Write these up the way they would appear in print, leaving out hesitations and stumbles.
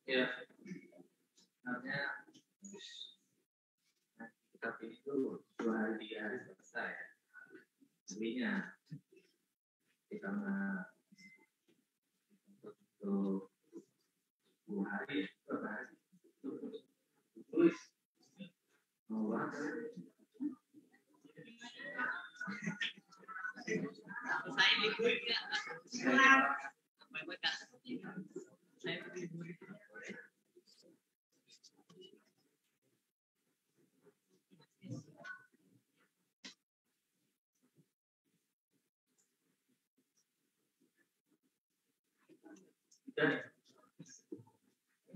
Ya, sebenarnya kitab ini tuh 2 hari 3 hari selesai. Sebenarnya karena untuk 2 hari berapa hari tulis saya libur ya saya libur.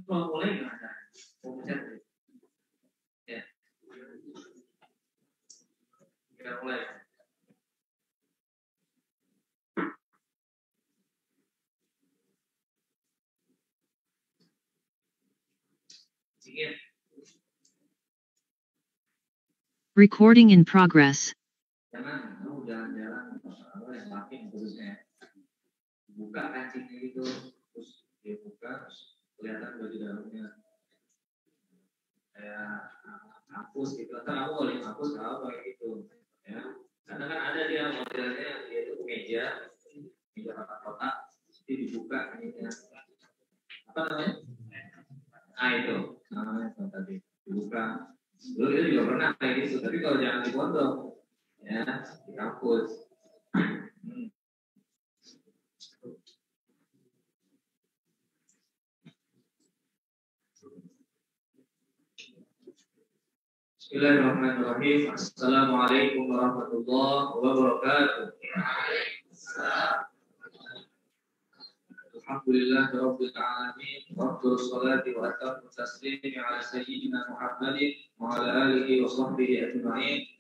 Kalau mulai gimana? Mau pencet ya? Kita mulai. Recording in progress. Jangan, kamu jalan-jalan, yang makin terusnya buka kancingnya itu, terus dia buka, terus kelihatan baju dalamnya kayak hapus gitu. Atau kamu boleh hapus apa kayak gitu, ya. Karena kan ada dia modelnya dia itu meja kotak-kotak, jadi dibuka ininya. Apa namanya? Itu namanya tadi dibuka. Dulu itu juga pernah kayak gitu, tapi kalau jangan dipotong, ya, dihapus. Bismillahirrahmanirrahim. Assalamualaikum warahmatullahi wabarakatuh. Alhamdulillahirabbil alamin. Wassalatu wassalatu wa atamu taslim ala sayyidina Muhammadin wa ala alihi wa sahbihi ajma'in.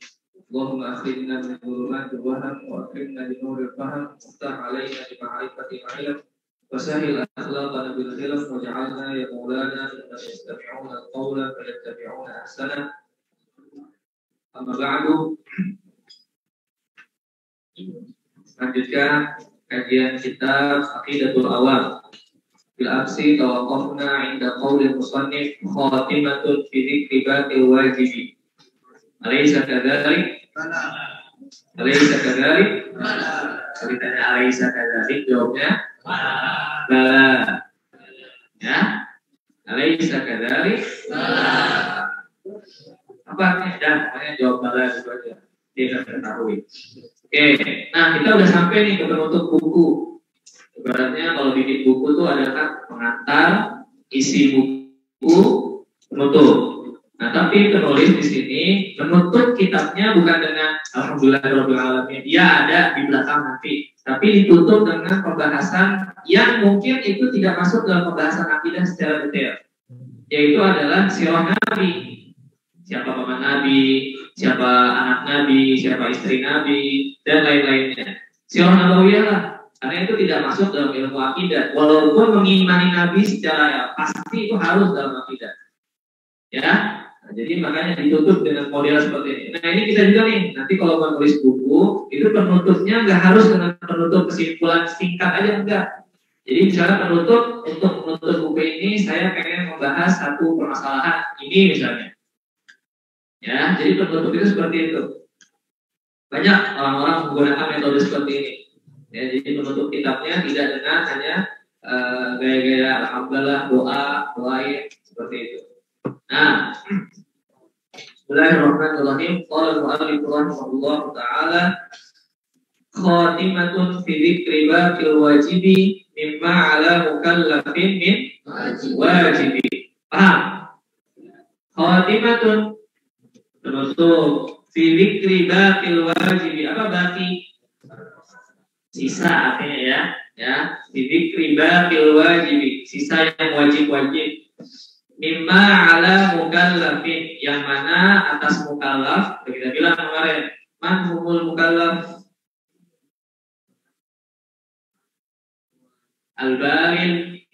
Allahumma akhrijna min dhulumatil wahm wa akrimna bi nuril fahm waftah 'alaina bi ma'rifatil 'ilm wa sahhil akhlaqana bil hilm waj'alna ya maulana mimman yastami'una al-qawla fayattabi'una ahsana. Amma ba'du. Lanjutkan kajian kitab Aqidatul Awam. Bil aksi tawaqqafna 'inda qaulil musannif khatimatun fi dzikri baqil wajibi. Alaysa kadzalik? Alaysa kadzalik? Kalau ditanya alaysa kadzalik, jawabnya bala. Ya? Alaysa kadzalik? Apa artinya? Makanya jawab bala itu aja. Dia akan ketahui. Oke, nah kita udah sampai nih ke penutup buku. Ibaratnya kalau bikin buku tuh ada kan pengantar, isi buku, penutup. Nah, tapi penulis di sini menutup kitabnya bukan dengan alhamdulillahirabbil alamin. Dia ada di belakang nanti, tapi ditutup dengan pembahasan yang mungkin itu tidak masuk dalam pembahasan akidah secara detail. Yaitu adalah sirah Nabi. Siapa paman Nabi, siapa anak Nabi, siapa istri Nabi, dan lain-lainnya. Sirah Nabawiyah lah. Karena itu tidak masuk dalam ilmu akidah. Walaupun mengimani Nabi secara ya, pasti itu harus dalam akidah. Ya, nah, jadi makanya ditutup dengan model seperti ini. Nah ini kita juga nih, nanti kalau menulis buku, itu penutupnya nggak harus dengan penutup kesimpulan singkat aja, enggak. Jadi misalnya penutup, untuk menutup buku ini, saya pengen membahas satu permasalahan ini misalnya. Ya, jadi penutup itu seperti itu. Banyak orang-orang menggunakan metode seperti ini. Ya, jadi penutup kitabnya tidak dengan hanya gaya-gaya alhamdulillah, doain seperti itu. Nah, Bismillahirrahmanirrahim. Qala al-mu'allif rahimahullah ta'ala khatimatun fi dzikri baqil wajibi mimma 'ala mukallafin min wajibi. Paham? Khatimatun, penutup. Fi dzikri baqil wajibi. Apa baqi? Sisa artinya ya. Ya, fi dzikri baqil wajibi, sisa yang wajib-wajib. Mimma ala mukallafin, yang mana atas mukallaf. Kita bilang kemarin, man humul mukallaf? Al-baligh,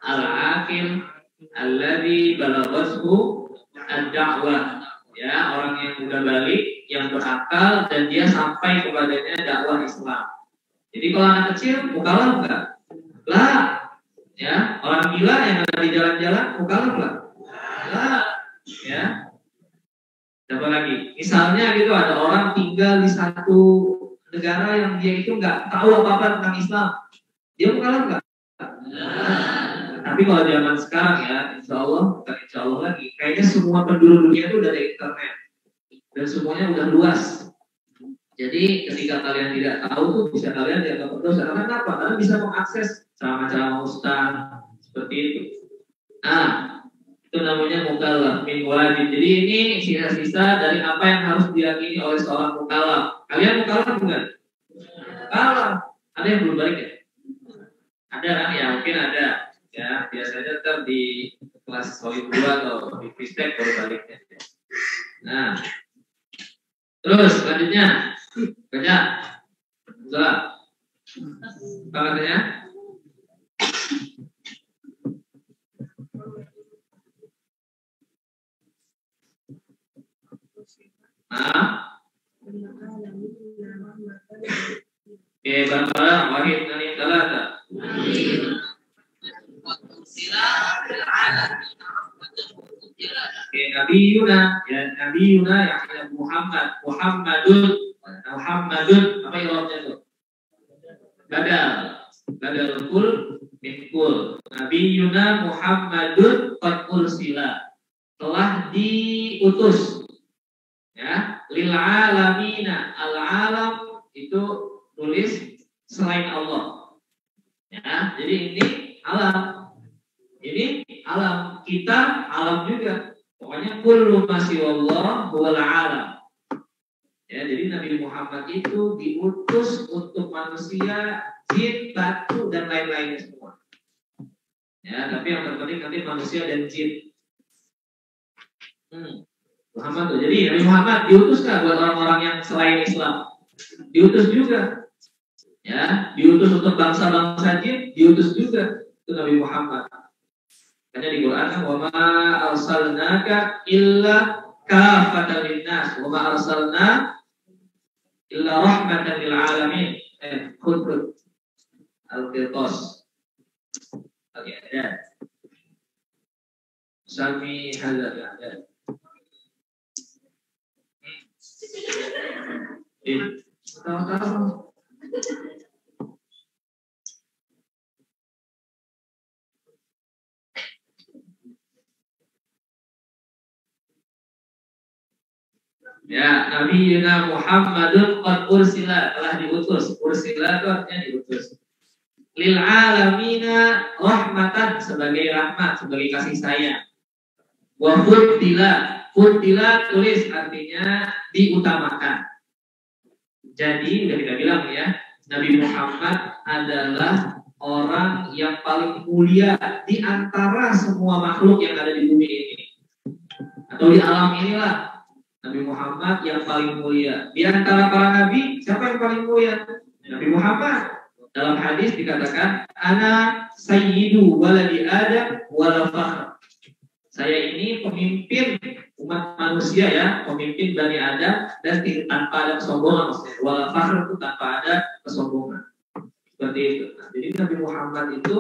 al-aqil, alladzi balaghathu ad-da'wah. Ya, orang yang sudah balik, yang berakal dan dia sampai kepadanya dakwah Islam. Jadi kalau anak kecil mukallaf enggak? Lah. Ya, orang gila yang ada di jalan-jalan mukallaf lah. Lah. Ya. Siapa lagi? Misalnya gitu ada orang tinggal di satu negara yang dia itu enggak tahu apa-apa tentang Islam. Dia mukallaf enggak? Tapi kalau zaman sekarang ya, insya Allah lagi, kayaknya semua penduduk dunia itu udah ada internet dan semuanya udah luas. Jadi ketika kalian tidak tahu tuh bisa kalian dianggap berdosa. Karena apa? Kalian bisa mengakses ceramah-ceramah ustaz seperti itu. Nah, itu namanya mukallaf min wajib. Jadi ini sisa-sisa dari apa yang harus diyakini oleh seorang mukallaf. Kalian mukallaf bukan? Mukallaf. Ada yang belum balik ya? Ada kan? Ya mungkin ada. Ya biasanya ntar di kelas solid 2 atau di fistek baru baliknya. Nah, terus selanjutnya baca. Salah. Apa katanya? Oke, barang-barang wahid dari talata. Oke, Nabi Yuna ya Muhammadun, apa ilmunya itu? Badal kul min kul. Nabi Yuna Muhammadun qad ursila, telah diutus. Ya, lil alamina, al alam itu tulis selain Allah. Ya, jadi ini alam. Ini alam, kita alam juga. Pokoknya kullu ma siwallah huwal alam. Ya, jadi Nabi Muhammad itu diutus untuk manusia, jin, batu dan lain-lainnya semua. Ya, tapi yang terpenting nanti manusia dan jin. Muhammad tuh. Jadi Nabi Muhammad diutus nggak buat orang-orang yang selain Islam? Diutus juga. Ya, diutus untuk bangsa-bangsa jin, diutus juga itu Nabi Muhammad. Karena di Quran kan wa ma arsalnaka illa kafatan linnas wa ma arsalna illa rahmatan lil alamin. Hud Al-Qirtas. Oke, ada. Sami hadza ada. Tahu-tahu. Ya, Nabi Yuna Muhammadun qad ursila, telah diutus. Ursila itu artinya diutus. Lil alamina rahmatan, sebagai rahmat, sebagai kasih sayang. Wa fuddila tulis artinya diutamakan. Jadi udah kita bilang ya, Nabi Muhammad adalah orang yang paling mulia di antara semua makhluk yang ada di bumi ini atau di alam inilah. Nabi Muhammad yang paling mulia. Di antara para nabi, siapa yang paling mulia? Nabi Muhammad. Dalam hadis dikatakan, ana sayyidu waladi Adam wala fakhr. Saya ini pemimpin umat manusia ya, pemimpin Bani Adam dan tanpa ada kesombongan maksudnya. Wala fakhr itu tanpa ada kesombongan. Seperti itu. Nah, jadi Nabi Muhammad itu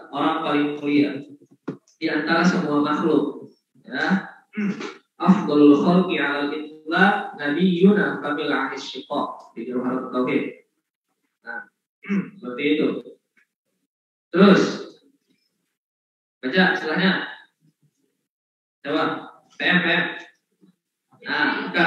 orang paling mulia di antara semua makhluk. Ya. Afdalul khalqi 'alal itlaq nabiyyuna kamil 'ahis syiqaq di Jawharut Tauhid. Nah, seperti itu. Terus baca setelahnya. Coba PM. Nah, ke.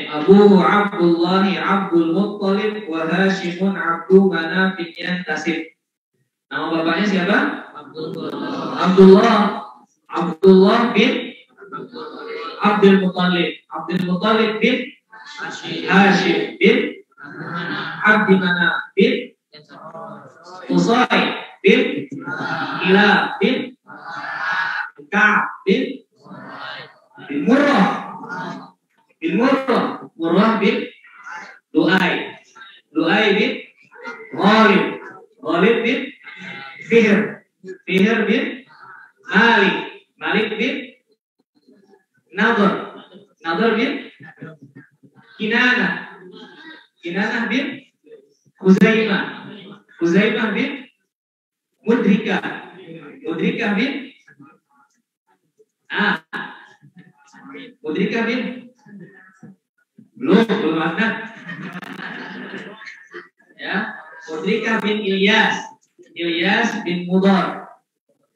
Abu Abdullah Abdul Muttalib wa Hashimun Abdu Manaf bin Yantasib. Nama bapaknya siapa? Abdullah. Abdullah bin Abdul Muttalib. Abdul Muttalib bin Hashim bin Abdi Manaf bin Qusay bin Hilal bin Ka'ab bin Murrah bin Lu'ay bin Ghalib bin Fihr bin Malik bin Nadr bin Kinanah bin Huzaimah bin Mudrikah bin Mudrikah bin belum ada ya. Mudrikah bin Ilyas bin Mudar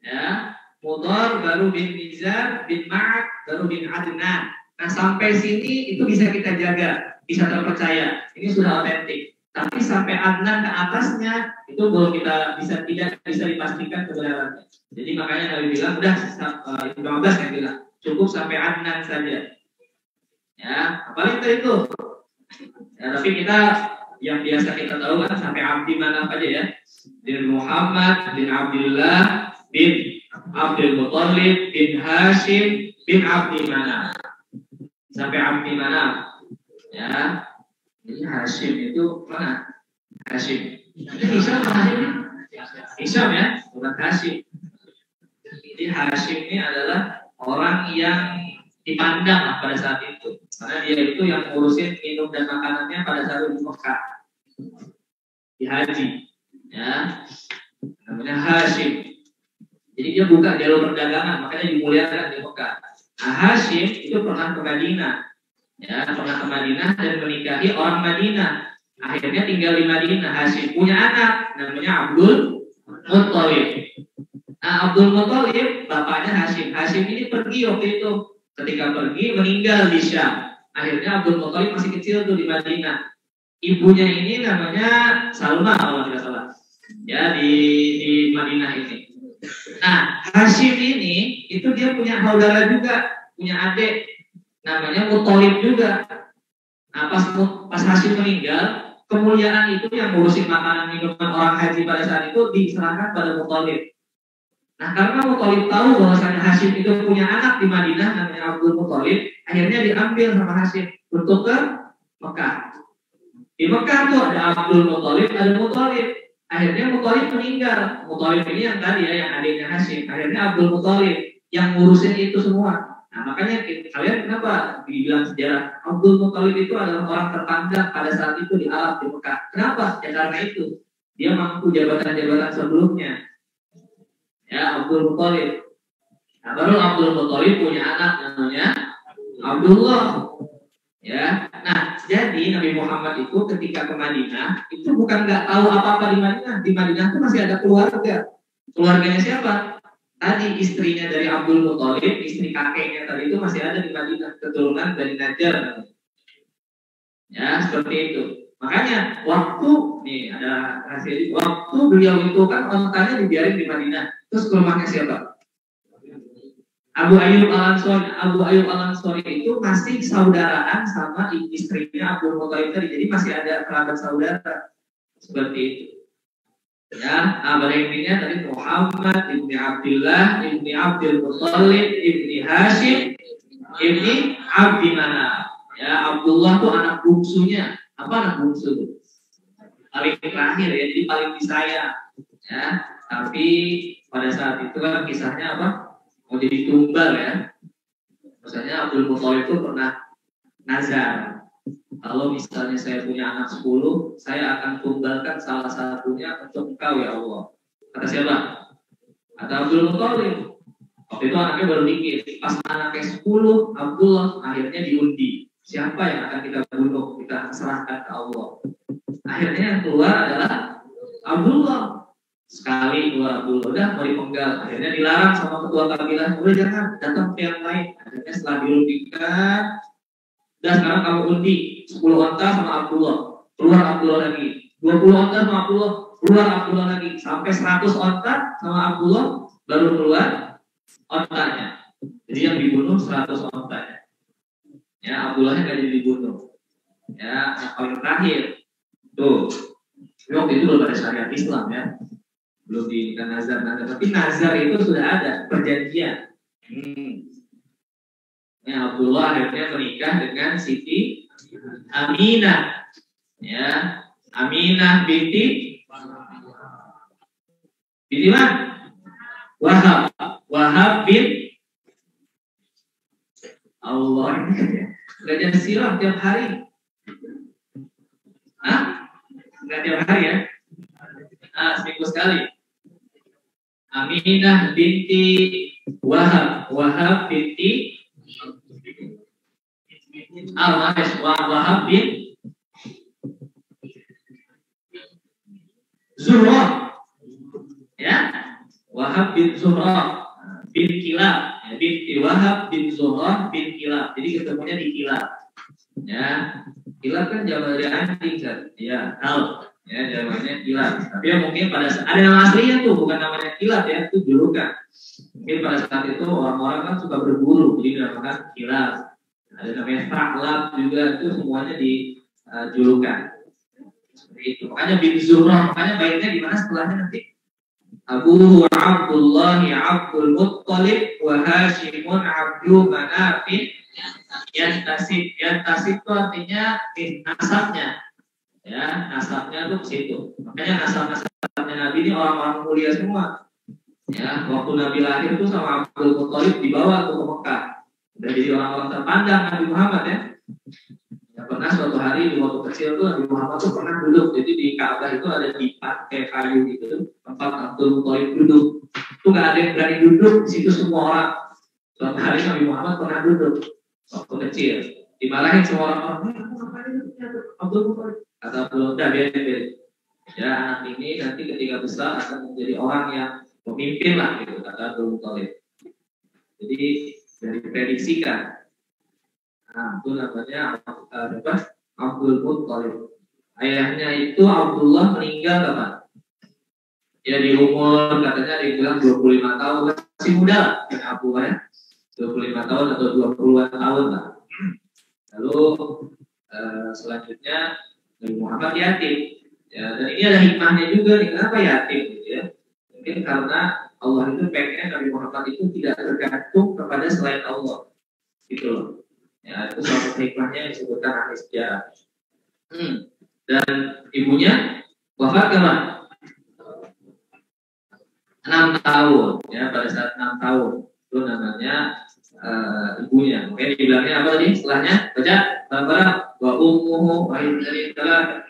ya. Mudar baru bin Nizar bin Ma'ad baru bin Adnan. Nah sampai sini itu bisa kita jaga, bisa terpercaya, ini sudah otentik. Tapi sampai Adnan ke atasnya itu belum tidak bisa dipastikan kebenarannya. Jadi makanya Nabi bilang udah 15 yang bilang cukup sampai Adnan saja. Ya, apalagi tadi itu. Ya, tapi kita yang biasa kita tahu kan sampai Abdi Manaf aja ya. Bin Muhammad bin Abdullah bin Abdul Muttalib bin Hashim bin Abdi Manaf. Sampai Abdi Manaf. Ya. Jadi Hashim itu mana? Hashim. Itu Hisham ya, bukan Hashim. Jadi Hashim ini adalah orang yang dipandang pada saat itu, karena dia itu yang ngurusin minum dan makanannya pada saat di Mekah, di haji, ya, namanya Hashim. Jadi dia buka jalur perdagangan, makanya dimuliakan di Mekah. Nah, Hashim itu pernah ke Madinah, ya, pernah ke Madinah dan menikahi orang Madinah. Akhirnya tinggal di Madinah. Hashim punya anak, namanya Abdul Muttalib. Nah, Abdul Muttalib bapaknya Hashim. Hashim ini pergi waktu itu. Ketika pergi meninggal di Syam. Akhirnya Abdul Muttalib masih kecil tuh di Madinah. Ibunya ini namanya Salma kalau tidak salah. Ya di Madinah ini. Nah, Hashim ini itu dia punya saudara juga, punya adik namanya Muttalib juga. Nah, pas Hashim meninggal, kemuliaan itu yang ngurusin makanan minuman orang haji pada saat itu diserahkan pada Muttalib. Nah, karena Muttalib tahu bahwasanya Hashim itu punya anak di Madinah namanya Abdul Muttalib, akhirnya diambil sama Hashim untuk ke Mekah. Di Mekah tuh ada Abdul Muttalib, ada Muttalib. Akhirnya Muttalib meninggal. Muttalib ini yang tadi ya, yang adiknya Hashim. Akhirnya Abdul Muttalib yang ngurusin itu semua. Nah, makanya kalian kenapa dibilang sejarah Abdul Muttalib itu adalah orang terpandang pada saat itu di Arab di Mekah. Kenapa? Ya karena itu dia mampu jabatan-jabatan sebelumnya. Ya, Abdul Muttalib. Nah, baru Abdul Muttalib punya anak namanya Abdullah. Ya, nah jadi Nabi Muhammad itu ketika ke Madinah itu bukan nggak tahu apa-apa di Madinah. Di Madinah itu masih ada keluarga. Keluarganya siapa? Tadi istrinya dari Abdul Muttalib, istri kakeknya tadi itu masih ada di Madinah, keturunan dari Najjar. Ya, seperti itu. Makanya waktu nih ada hasil waktu beliau itu kan ontanya dibiarin di Madinah. Terus ke rumahnya siapa? Abu Ayyub Al-Ansori itu masih saudaraan sama istrinya Abdul Muttalib tadi. Jadi masih ada kerabat saudara. Seperti itu. Ya, pada intinya tadi Muhammad ibni Abdullah ibni Abdul Muttalib ibni Hashim ibni Abdi Manaf. Ya, Abdullah itu anak bungsunya. Apa anak bungsu itu? Paling terakhir ya, jadi paling disayang. Ya, tapi pada saat itu kan kisahnya apa? Mau jadi tumbal ya. Misalnya Abdul Muttalib itu pernah nazar. Kalau misalnya saya punya anak 10, saya akan tumbalkan salah satunya untuk engkau ya Allah. Kata siapa? Kata Abdul Muttalib. Waktu itu anaknya baru dikit. Pas anaknya 10, Abdullah akhirnya diundi. Siapa yang akan kita bunuh? Kita serahkan ke Allah. Akhirnya yang keluar adalah Abdullah. sekali keluar Abdullah, udah mau dipenggal. Akhirnya dilarang sama ketua kabilah, udah jangan datang ke yang lain. Akhirnya setelah dirundingkan, udah sekarang kamu undi 10 onta sama Abdullah, keluar Abdullah lagi, 20 onta sama Abdullah, keluar Abdullah lagi, sampai 100 onta sama Abdullah baru keluar ontanya. Jadi yang dibunuh 100 ontanya. Ya, Abdullahnya nggak jadi dibunuh. Ya, yang paling terakhir tuh. Waktu itu belum ada syariat Islam ya, belum di nazar. Tapi nazar itu sudah ada perjanjian. Ya, Abdullah akhirnya menikah dengan Siti Aminah. Ya, Aminah binti mana? Wahab bin Allah. Belajar sirah tiap hari. Enggak tiap hari ya? Seminggu sekali. Aminah binti Wahab binti Wahab bin Zuhrah. Ya, Wahab bin Zuhrah bin Kilab. Ya, binti Wahab bin Zuhrah bin Kilab. Jadi ketemunya di Kilab. Ya, Kilab kan jabal dari anjing kan? Ya, tahu. Ya, jawabannya Kilab. Tapi ya mungkin pada saat ada nama aslinya tuh, bukan namanya Kilab ya, itu julukan. Mungkin pada saat itu orang-orang kan suka berburu, jadi dinamakan Kilab. Ada namanya Taklab juga, itu semuanya dijulukan. Seperti itu. Makanya bin Zuhrah, makanya baiknya gimana setelahnya nanti? Abu Abdullah Abdul Muttalib wa Hashimun Abdul Manafin Yantasib. Yantasib itu artinya nasabnya. Ya, nasabnya tuh ke situ. Makanya nasabnya Nabi ini orang-orang mulia semua. Ya, waktu Nabi lahir itu sama Abdul Muttalib dibawa ke Mekah. Dan jadi orang-orang terpandang Nabi Muhammad ya. Ya, pernah suatu hari di waktu kecil tuh Nabi Muhammad tuh pernah duduk. Jadi di Ka'bah itu ada dipat kayak kayu gitu, tempat Abdul Muttalib duduk. Itu nggak ada yang berani duduk di situ semua orang. Suatu hari Nabi Muhammad pernah duduk waktu kecil. Dimarahin semua orang-orang. Abdul Muttalib. Kata Abdul, udah biar. Ya, anak ini nanti ketika besar akan menjadi orang yang pemimpin lah gitu, kata Abdul Muttalib. Jadi dari prediksikan. Nah, itu namanya Abdul Muttalib. Ayahnya itu Abdullah meninggal kapan? Ya di umur katanya dibilang 25 tahun, masih muda lah kan Abdullah ya. 25 tahun atau 20-an tahun lah. Lalu selanjutnya Nabi Muhammad yatim. Ya, dan ini ada hikmahnya juga nih, kenapa yatim gitu ya? Mungkin karena Allah itu pengen Nabi Muhammad itu tidak tergantung kepada selain Allah. Gitu loh. Ya, itu salah satu hikmahnya yang disebutkan ahli sejarah. Dan ibunya wafat kapan? 6 tahun. Ya, pada saat 6 tahun itu namanya ibunya. Oke, dibilangnya apa tadi? Setelahnya baca bareng-bareng wa ummuhu wa inna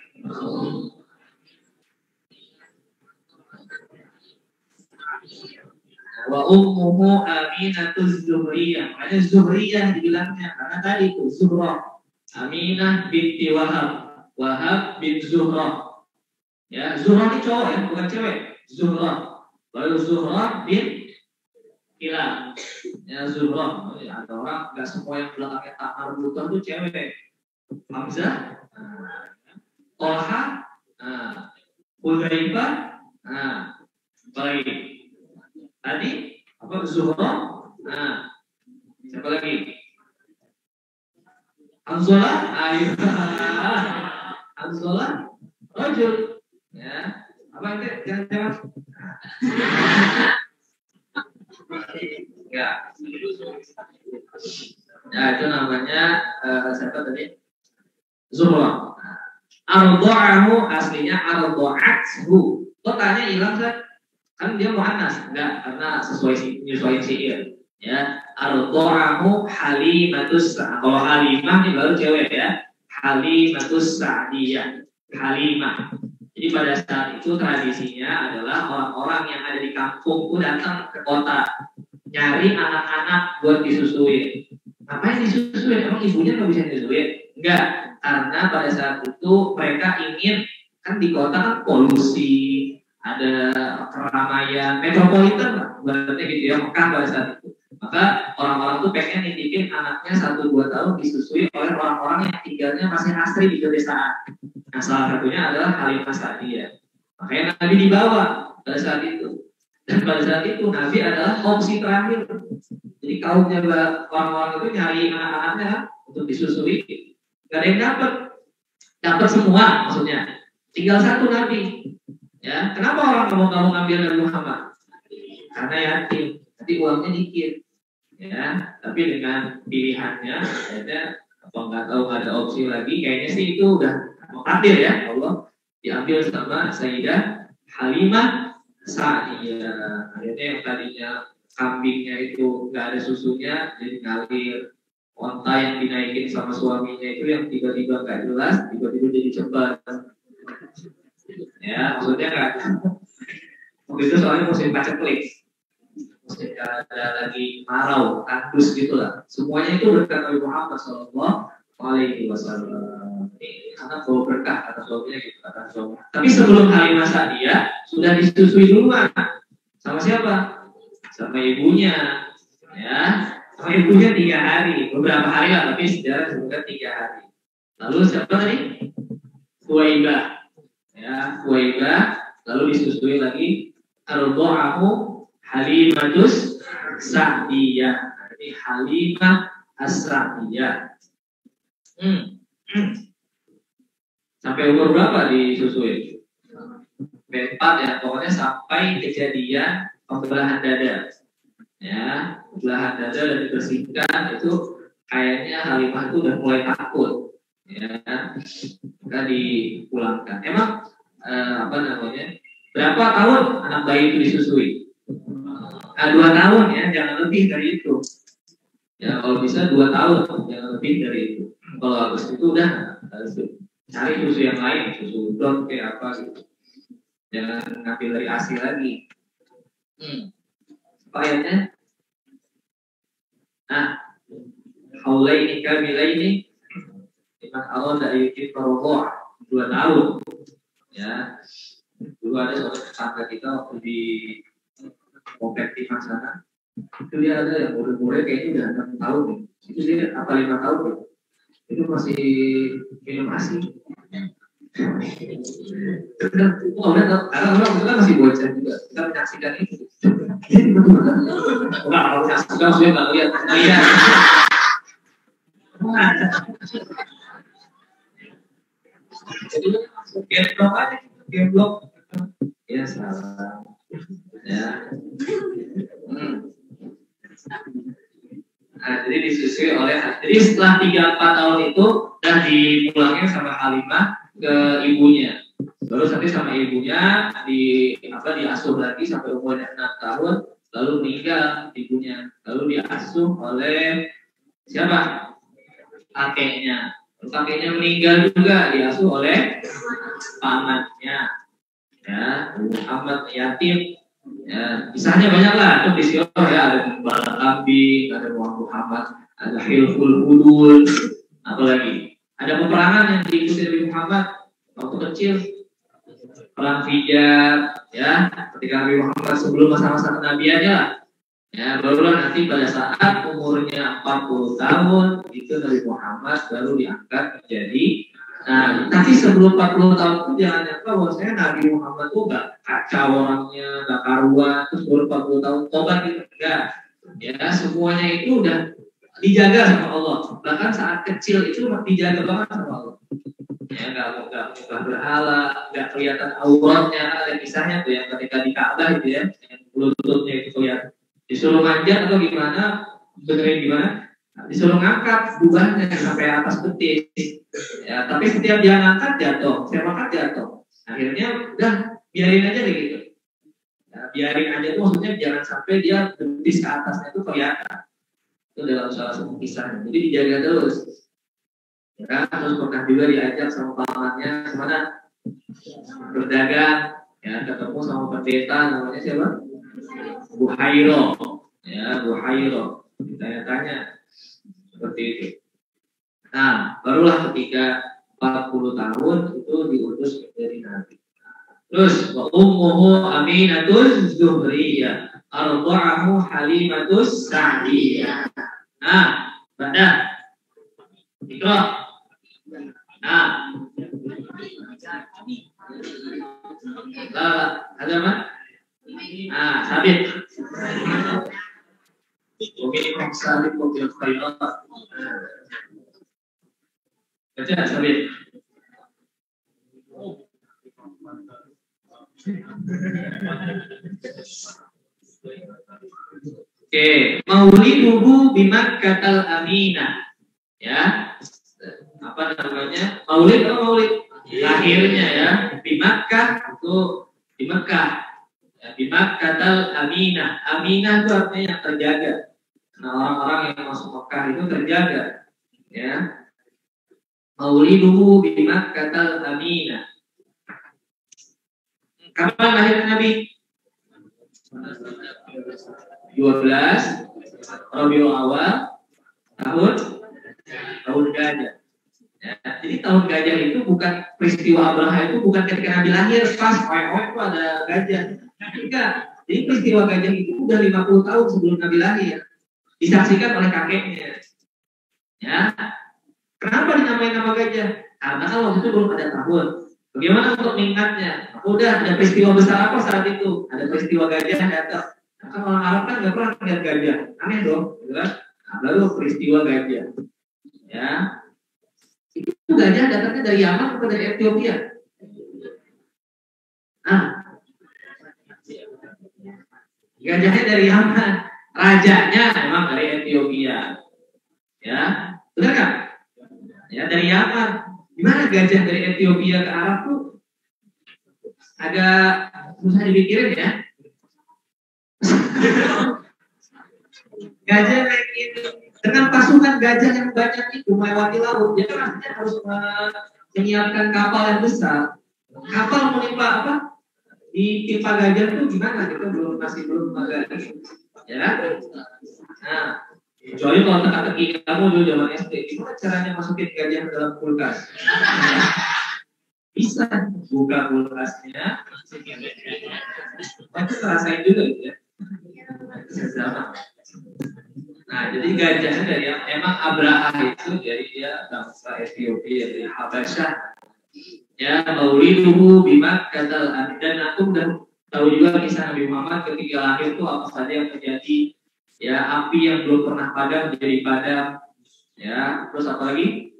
wa ummuhu Aminatuz Zuhriyah. Makanya Zuhriyah dibilangnya karena tadi itu Zuhrah. Aminah binti Wahab bin Zuhrah. Ya, Zuhrah ini cowok ya, bukan cewek. Zuhrah. Lalu Zuhrah bin Kilab. Ya, Zuhrah. Ada orang enggak semua yang belakangnya Tamar Bukan itu cewek. Hamzah, Tolha, Hudzaifah, baik. Tadi apa Zuhrah? Siapa lagi? Hanzalah, Hanzalah, rajul. Ya, apa itu? Jangan. Ya. Ya, itu namanya siapa tadi? Zuhrah. Arda'ahu aslinya arda'athu. Kok tanya hilang kan dia muannas? Enggak, karena menyesuaikan syair. Ya, arda'ahu Halimatus Sa'diyah. Kalau Halimah ini baru cewek ya. Halimatus Sa'diyah. Halimah. Jadi pada saat itu tradisinya adalah orang-orang yang ada di kampung itu datang ke kota nyari anak-anak buat disusuin. Ngapain disusuin? Emang ibunya nggak bisa disusuin? Enggak, karena pada saat itu mereka ingin, kan di kota kan polusi, ada keramaian metropolitan lah, berarti gitu ya, Mekah pada saat itu. Maka orang-orang tuh pengen nitipin anaknya 1-2 tahun disusui oleh orang-orang yang tinggalnya masih asri di pedesaan. Nah, salah satunya adalah Halimah Sa'diyah. Makanya Nabi dibawa pada saat itu. Dan pada saat itu Nabi adalah opsi terakhir. Jadi kaumnya orang-orang itu nyari anak-anaknya untuk disusui. Gak ada yang dapat semua maksudnya. Tinggal satu Nabi. Ya, kenapa orang kamu ngambil Nabi Muhammad? Karena yatim. Nanti uangnya dikit. Ya, tapi dengan pilihannya, akhirnya apa nggak tahu nggak ada opsi lagi. Kayaknya sih itu udah takdir ya Allah diambil sama Sayyidah Halimah Sa'diyah. Akhirnya yang tadinya kambingnya itu nggak ada susunya jadi ngalir, onta yang dinaikin sama suaminya itu yang tiba-tiba nggak jelas, tiba-tiba jadi cepat. Ya, maksudnya nggak. Waktu itu soalnya musim paceklik, musim ada lagi marau, tandus gitulah. Semuanya itu berkat Nabi Muhammad SAW. Ini anak bawa berkah kata suaminya gitu, kata suami. Tapi sebelum Halimah Sa'diyah sudah disusui duluan. Sama siapa? Sama ibunya. Ya, sama ibunya 3 hari, beberapa hari lah, tapi sejarah sebutkan 3 hari. Lalu siapa tadi? Huwaibah. Ya, Huwaibah. Lalu disusui lagi Al-Du'ahu Halimatus Sa'diyah. Jadi Halimah As-Sa'diyah. Sampai umur berapa disusui? 4 ya, pokoknya sampai kejadian pembelahan dada. Ya, pembelahan dada dan dibersihkan itu kayaknya Halimah itu udah mulai takut. Ya, maka dipulangkan. Emang apa namanya? Berapa tahun anak bayi itu disusui? 2 tahun ya, jangan lebih dari itu. Ya, kalau bisa 2 tahun, jangan lebih dari itu. Kalau habis itu udah harus cari susu yang lain, susu dot kayak apa gitu. Jangan ngambil dari ASI lagi. Ayatnya. Nah, haulaini kamilaini iman Allah dari Ibrahim 2 tahun. Ya, dulu ada seorang tetangga kita waktu di komplek di sana. Itu dia ada yang murid-murid kayaknya udah 6 tahun nih. Itu dia apa 5 tahun nih. Itu masih minum ASI. Karena orang kita masih bocah juga, kita menyaksikan itu. Enggak, kalau menyaksikan maksudnya nggak lihat. Jadi gemblok aja, gemblok. Ya salah. Ya. Nah, jadi disusui oleh. Jadi setelah 3-4 tahun itu udah dipulangin sama Halimah ke ibunya. Baru sampai sama ibunya diasuh lagi sampai umurnya 6 tahun, lalu meninggal ibunya. Lalu diasuh oleh siapa? Kakeknya. Kakeknya meninggal juga, diasuh oleh pamannya. Ya, Muhammad yatim. Ya, kisahnya banyak lah, itu di sini ya, ada Bala Kambing, ada Muhammad, ada Hilful Hudul, apalagi ada peperangan yang diikuti Nabi Muhammad waktu kecil, perang Fijar, ya, ketika Nabi Muhammad sebelum masa-masa kenabiannya lah, ya, barulah nanti pada saat umurnya 40 tahun itu Nabi Muhammad baru diangkat menjadi. Nah, tapi sebelum 40 tahun itu jangan nyangka bahwasanya Nabi Muhammad itu nggak kacau orangnya, nggak karuan, terus baru 40 tahun tobat gitu, enggak. Ya, semuanya itu udah dijaga sama Allah. Bahkan saat kecil itu dijaga banget sama Allah. Ya, nggak berhala, nggak kelihatan auratnya. Ada kisahnya tuh yang ketika di Ka'bah gitu ya, yang lututnya itu kelihatan. Disuruh manjat atau gimana, benerin gimana? Disuruh ngangkat jubahnya sampai atas betis. Ya, tapi setiap dia ngangkat jatuh, setiap angkat jatuh. Akhirnya udah biarin aja deh gitu. Ya, biarin aja tuh maksudnya jangan sampai dia betis ke atasnya itu kelihatan. Itu dalam salah satu kisahnya. Jadi dijaga terus. Ya, terus pernah juga diajak sama pamannya kemana? Berdagang. Ya, ketemu sama pendeta namanya siapa? Buhairo. Ya, Buhairo. Ditanya-tanya seperti itu. Nah, barulah ketika 40 tahun itu diutus menjadi nabi. Terus wa ummuhu Aminatus Zuhriyah, arda'ahu Halimatus Sa'diyah. Nah, baca. Ikra. Nah. Ada apa? Nah, sabit. Oke, sabit mobil khairat. Baca sabit. Oke, mauliduhu bimakkatal aminah. Ya. Apa namanya? Maulid atau maulid? Lahirnya ya. Di Makkah itu di Mekah. Ya, di Makkatal aminah. Aminah itu artinya yang terjaga. Nah, orang-orang yang masuk Mekah itu terjaga. Ya. Mauliduhu bi Makkatal aminah. Kapan lahir Nabi? 12 Rabiul Awal tahun gajah. Ya, jadi tahun gajah itu bukan peristiwa Abraha, itu bukan ketika Nabi lahir pas itu ada gajah. Enggak. Jadi peristiwa gajah itu udah 50 tahun sebelum Nabi lahir. Disaksikan oleh kakeknya. Ya. Kenapa dinamai nama gajah? Karena kan waktu itu belum ada tahun. Bagaimana untuk mengingatnya? Udah ada peristiwa besar apa saat itu? Ada peristiwa gajah datang. Nah, kan orang Arab kan nggak pernah lihat gajah. Aneh dong, gitu kan? Nah, lalu peristiwa gajah. Ya. Itu gajah datangnya dari Yaman atau dari Ethiopia? Nah, gajahnya dari Yaman, rajanya memang dari Ethiopia. Ya, benar kan? Ya, dari Yaman. Gimana gajah dari Ethiopia ke Arab tuh agak susah dipikirin ya. Gajah kayak gitu. Dengan pasukan gajah yang banyak itu melewati laut, dia kan artinya harus menyiapkan kapal yang besar. Kapal menimpa apa? Ditimpa gajah itu gimana? Kita masih belum agak ya kan? Nah, kecuali kalau teka-teki kamu dulu zaman SD, gimana caranya masukin gajah ke dalam kulkas? Bisa buka kulkasnya, itu rasain juga gitu ya. Sama. Nah, jadi gajahnya dari emang Abraha itu dari dia bangsa Ethiopia, dari Habasyah. Ya, mauliduhu bimakkatal aminah. Dan aku udah tahu juga kisah Nabi Muhammad ketika lahir itu apa saja yang terjadi. Ya, api yang belum pernah padam menjadi padam. Ya, terus apa lagi?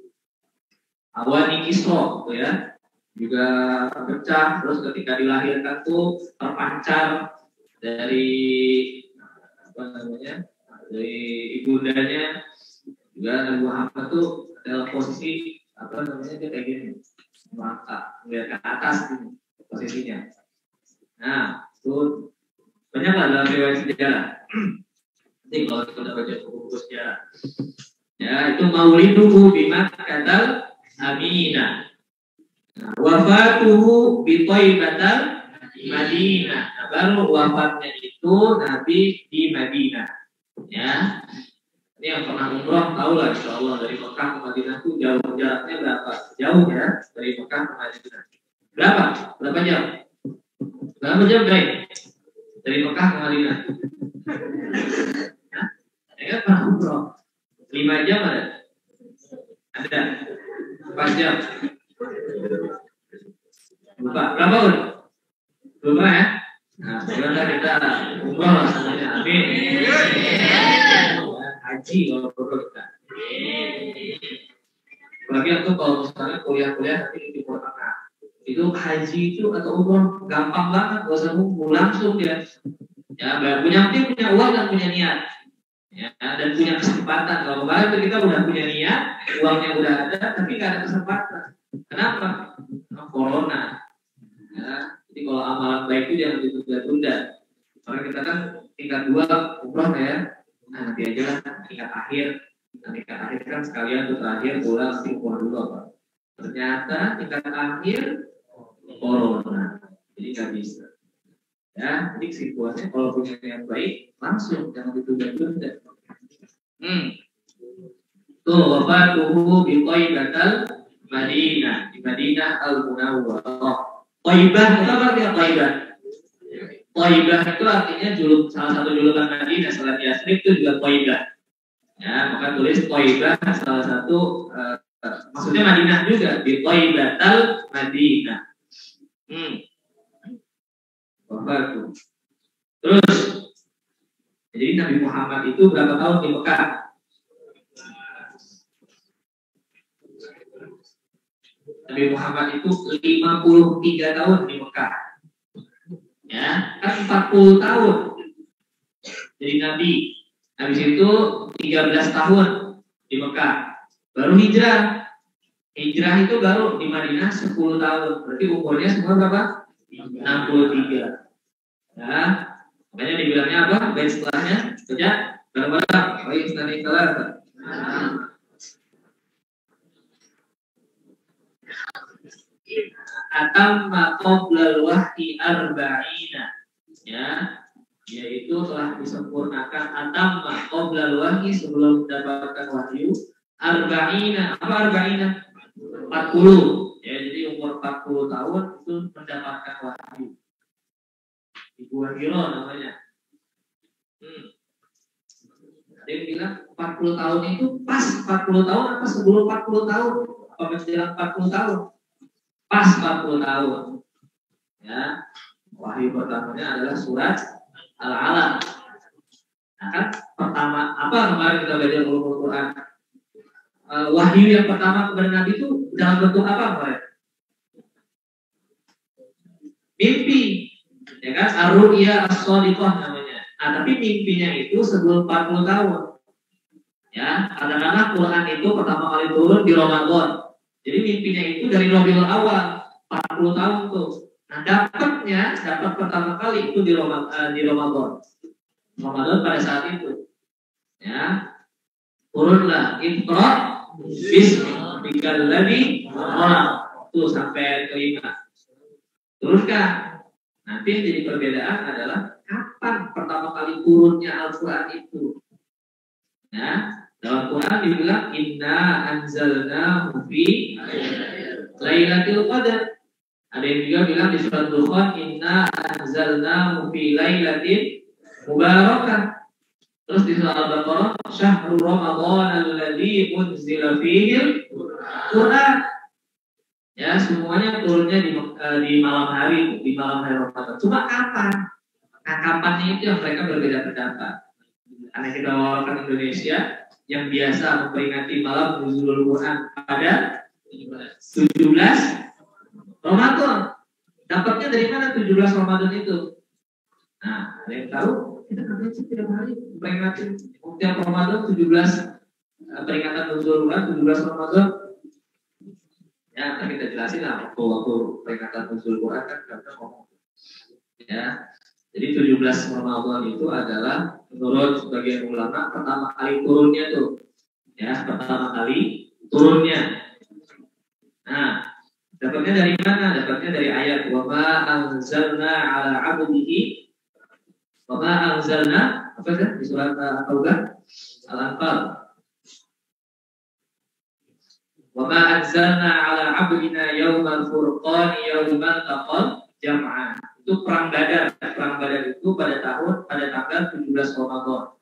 Awan Kisra, ya, juga pecah. Terus ketika dilahirkan tuh terpancar dari apa namanya? Dari ibundanya. Juga Nabi Muhammad tuh dalam posisi apa namanya dia kayak gini, melihat ke atas gitu, posisinya. Nah, itu banyaklah dalam riwayat sejarah. Nanti kalau kita baca buku sejarah, ya itu mauliduhu bimakkatal aminah. Nah, wafatuhu bi Thaibatal Madinah. Nah, baru wafatnya itu Nabi di Madinah. Ya, ini yang pernah umroh tahu lah, insya Allah dari Mekah ke Madinah itu jauh, jaraknya berapa? Jauh ya dari Mekah ke Madinah. Berapa jam? Berapa jam dari Mekah ke Madinah? Ya, pernah umroh 5 jam ada? Ada 4 jam. Lupa berapa pun? Lupa ya? Nah, sekarang kita umroh lah semuanya. Amin. Haji kalau perlu kita. Apalagi aku kalau misalnya kuliah nanti di Timur Tengah, itu haji itu atau umroh gampang banget, gak usah nunggu, langsung ya. Ya, punya uang dan punya niat. Ya, dan punya kesempatan. Kalau kemarin itu kita udah punya niat, uangnya udah ada, tapi nggak ada kesempatan. Kenapa? Karena corona. Ya, jadi kalau amalan baik itu jangan ditunda-tunda. Karena kita kan tingkat 2 umroh ya. Nah, nanti aja lah tingkat akhir. Nah, tingkat akhir kan sekalian tuh terakhir pulang nanti umroh dulu apa. Ternyata tingkat akhir corona. Jadi nggak bisa. Ya, jadi kesimpulannya kalau punya yang baik langsung jangan ditunda-tunda. Tuh wafatuhu bi Thaibatal Madinah, di Madinah Al-Munawwarah. Thaibah, apa artinya Thaibah? Thayyibah itu artinya salah satu julukan Madinah selain Yasrib itu juga Thayyibah. Ya, maka tulis Thayyibah salah satu maksudnya Madinah juga, di Thayyibatal Madinah. Terus, jadi Nabi Muhammad itu berapa tahun di Mekah? Nabi Muhammad itu 53 tahun di Mekah. Ya, kan 40 tahun jadi Nabi. Habis itu 13 tahun di Mekah. Baru hijrah. Hijrah itu baru di Madinah 10 tahun. Berarti umurnya semua berapa? 63. Ya, makanya dibilangnya apa? Baik setelahnya, kerja bareng-bareng. Baik setelahnya kelar. Atamma qoblal wahyi arba'ina. Ya, yaitu telah disempurnakan atamma qoblal wahyi sebelum mendapatkan wahyu arba'ina. Apa arba'ina? 40. Ya, jadi umur 40 tahun itu mendapatkan wahyu. Di Gua Hiro namanya. Ada yang bilang 40 tahun itu pas 40 tahun apa sebelum 40 tahun? Apa menjelang 40 tahun? Pas 40 tahun. Ya. Wahyu pertamanya adalah surat Al-Alaq. Nah, kan pertama apa kemarin kita belajar ulumul Quran? Wahyu yang pertama kepada Nabi itu dalam bentuk apa kemarin? Mimpi. Ya kan? Ar-ru'ya as-shadiqah namanya. Nah, tapi mimpinya itu sebelum 40 tahun. Ya, kadang-kadang Quran itu pertama kali turun di Ramadan. Jadi mimpinya itu dari Rabiul Awal 40 tahun tuh. Nah, dapat pertama kali itu di Ramadan. Ramadan pada saat itu. Ya. Turunlah Iqra bismikal ladzi khalaq. Tuh sampai kelima. Teruskan. Nanti yang jadi perbedaan adalah kapan pertama kali turunnya Al-Quran itu. Nah, dalam Quran dibilang inna anzalnahu fi lailatul qadar. Ada yang juga bilang di surat Dukhan inna anzalnahu fi lailatin mubarakah. Terus di surat Al-Baqarah syahrul ramadhan alladzi unzila fihi Quran. Ya, semuanya turunnya di malam hari Ramadan. Cuma kapan? Nah, kapannya itu yang mereka berbeda pendapat. Karena kita wawakan Indonesia yang biasa memperingati malam nuzulul Quran pada 17 Ramadan. Dapatnya dari mana 17 Ramadan itu? Nah, ada yang tahu? Kita kan setiap hari memperingati setiap Ramadan 17 peringatan nuzulul Quran 17 Ramadan. Ya, akan kita jelasin lah waktu peringatan nuzul Quran kan kita ngomong. Ya, jadi 17 Ramadan itu adalah menurut sebagian ulama pertama kali turunnya tuh. Ya, pertama kali turunnya. Nah, dapatnya dari mana? Dapatnya dari ayat wa ma anzalna ala 'abdihi wa ma anzalna apa sih di surat Al-Taubah Al-Anfal. Wa ma anzalna 'ala 'abdina yaumal furqan yaumal taqal jam'an. Itu perang Badar. Perang Badar itu pada tanggal 17 Ramadan.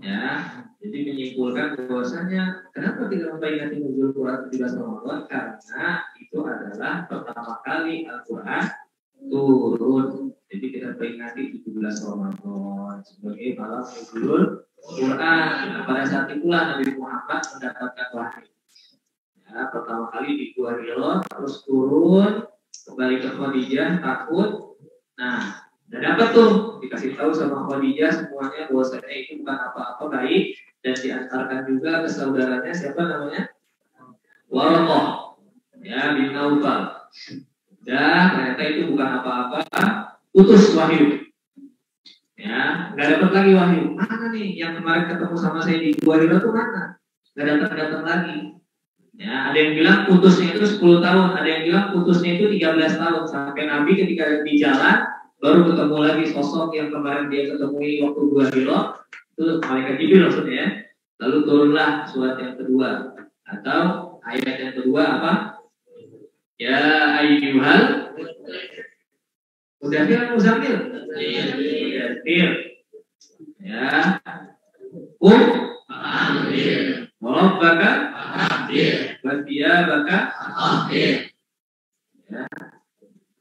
Ya, jadi menyimpulkan bahwasanya kenapa tidak memperingati nuzul Quran 17 Ramadan? Karena itu adalah pertama kali Al-Quran turun. Jadi kita peringati 17 Ramadan sebagai malam nuzul Quran. Nah, pada saat itulah Nabi Muhammad mendapatkan wahyu. Ya, pertama kali di Gua Hiro, terus turun kembali ke Khadijah, takut. Nah, udah dapat tuh dikasih tahu sama Khadijah semuanya bahwasanya itu bukan apa-apa baik dan diantarkan juga ke saudaranya siapa namanya Waraqah, ya bin Naufal. Dan ternyata itu bukan apa-apa, putus wahyu. Ya, nggak dapat lagi wahyu. Mana nih yang kemarin ketemu sama saya di Gua Hiro tuh mana? Nggak datang lagi. Ya, ada yang bilang putusnya itu 10 tahun, ada yang bilang putusnya itu 13 tahun sampai Nabi ketika di jalan baru ketemu lagi sosok yang kemarin dia ketemui waktu Gua Hiro, itu malaikat Jibril maksudnya ya. Lalu turunlah surat yang kedua atau ayat yang kedua apa? Ya ayyuhal Mudaththir atau muzammil? Mudaththir. Ya. Anzir. Warabbaka anzir. Wa thiyabaka anzir. Ya.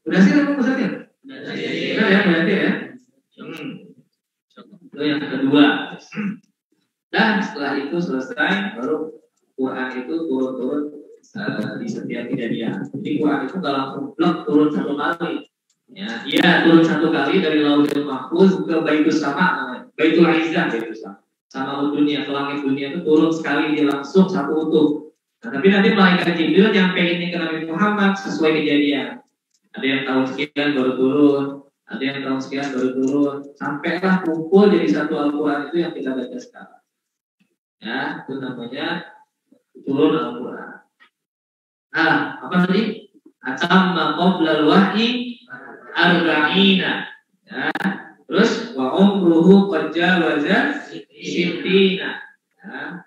Mudaththir atau muzammil? Mudaththir. Benar ya, mudaththir ya. Itu yang kedua. Dan setelah itu selesai, baru Quran itu turun-turun di setiap kejadian. Jadi Quran itu nggak langsung blok turun satu kali. Ya, dia turun satu kali dari Lauhul Mahfuz ke Baitul Sama, Baitul Izzah, Baitul Sama dunia, ke langit dunia itu turun sekali, dia langsung satu utuh. Nah, tapi nanti malaikat Jibril nyampein ke Nabi Muhammad sesuai kejadian. Ada yang tahun sekian baru turun, ada yang tahun sekian baru turun, sampailah kumpul jadi satu Al-Quran itu yang kita baca sekarang. Ya, itu namanya turun Al-Quran. Nah, apa tadi? Atamma qoblal wahyi arba'ina. Ya. Terus wa umruhu qad jawaza sittina. Ya.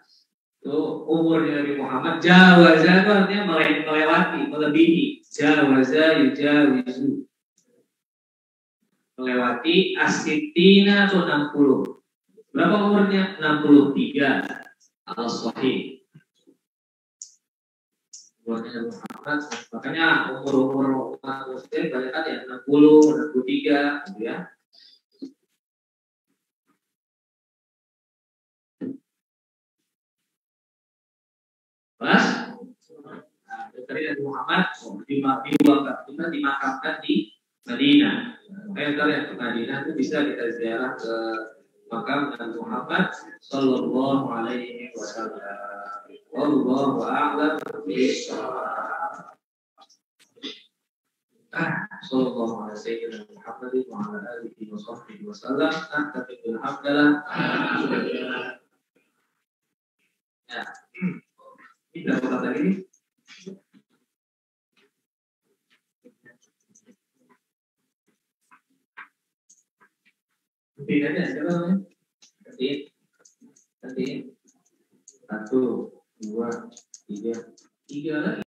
Itu umurnya Nabi Muhammad jawaza itu artinya melewati, melebihi. Jawaza yujawizu. Melewati as-sittina atau 60. Berapa umurnya? 63. Al-Sahih. Umurnya Nabi Muhammad, makanya umur umat muslim banyak kan ya 60, 63 gitu ya. Pas tadi Nabi Muhammad dimakamkan di Madinah. Makanya kalau yang ke Madinah itu bisa kita ziarah ke makam Nabi Muhammad sallallahu alaihi wasallam. Wallahu a'lam bishawab. Sallallahu alaihi wa Muhammad wa ala alihi wa sahbihi wa sallam. Alhamdulillah. Ya. Ini berapa kata ini? Bedanya siapa namanya? Nanti 1, 2, 3 lagi.